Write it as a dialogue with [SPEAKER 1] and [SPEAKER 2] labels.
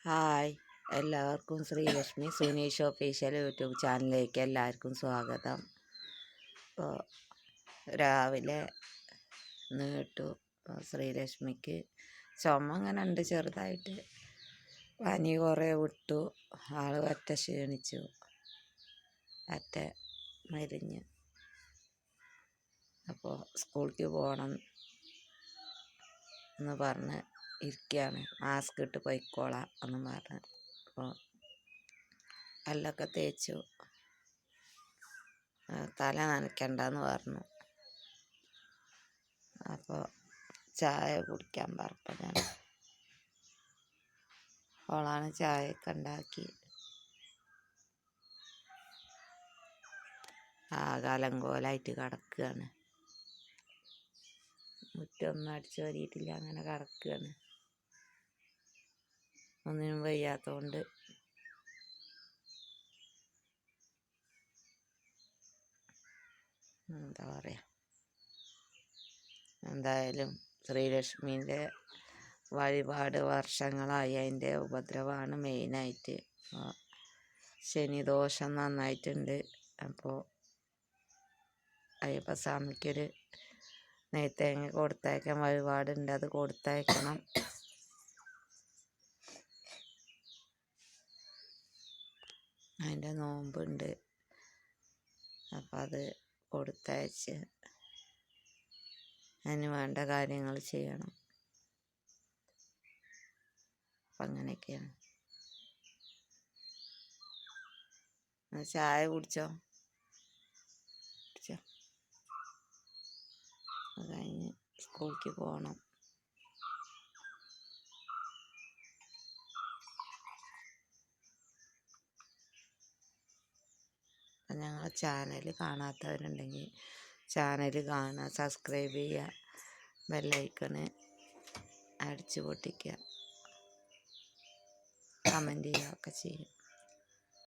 [SPEAKER 1] Hi, എല്ലാവർക്കും Sreelakshmi Suneesh official YouTube ചാനലിലേക്ക് എല്ലാവർക്കും സ്വാഗതം. ഇപ്പോൾ രാവിലെ നീട്ടു ശ്രീലക്ഷ്മിക്ക് ചുമ അങ്ങനെ ഉണ്ട് ചെറുതായിട്ട്. പനി കുറേ വിട്ടു, ആൾ ഒറ്റ ക്ഷീണിച്ചു, ഒറ്റ മരിഞ്ഞ്. അപ്പോൾ സ്കൂളിലേക്ക് പോകണം എന്ന് പറഞ്ഞ് ഇരിക്കുകയാണ്. മാസ്ക് ഇട്ട് പൊയ്ക്കോളാം എന്ന് പറഞ്ഞ്. അപ്പോൾ പല്ലൊക്കെ തേച്ചു, തല നനയ്ക്കണ്ടെന്ന് പറഞ്ഞു. അപ്പോൾ ചായ കുടിക്കാൻ പറഞ്ഞപ്പോൾ ഞാൻ ഓളാണ് ചായയൊക്കെ ഉണ്ടാക്കി. അലങ്കോലായിട്ട് കിടക്കുകയാണ്. മുറ്റൊന്നും അടിച്ചു വാരിയിട്ടില്ല, അങ്ങനെ കിടക്കുകയാണ്. ഒന്നിനും വയ്യാത്തതുകൊണ്ട് എന്താ പറയുക. എന്തായാലും ശ്രീലക്ഷ്മീൻ്റെ വഴിപാട് വർഷങ്ങളായി. അതിൻ്റെ ഉപദ്രവമാണ് മെയിനായിട്ട്. ശനിദോഷം നന്നായിട്ടുണ്ട്. അപ്പോൾ അയ്യപ്പസ്വാമിക്കൊരു നെയ്ത്തേങ്ങ കൊടുത്തയക്കാൻ വഴിപാടുണ്ട്, അത് കൊടുത്തയക്കണം. അതിൻ്റെ നോമ്പുണ്ട്, അപ്പം അത് കൊടുത്തയച്ച് അതിന് വേണ്ട കാര്യങ്ങൾ ചെയ്യണം. അപ്പം അങ്ങനെയൊക്കെയാണ്. ചായ കുടിച്ചോ? അത് കഴിഞ്ഞ് സ്കൂളിലേക്ക് പോകണം. ഞങ്ങളെ ചാനൽ കാണാത്തവരുണ്ടെങ്കിൽ ചാനൽ കാണുക, സബ്സ്ക്രൈബ് ചെയ്യുക, ബെല്ലൈക്കണ് അടിച്ചു പൊട്ടിക്കുക, കമൻറ്റ് ചെയ്യുക ഒക്കെ ചെയ്യും.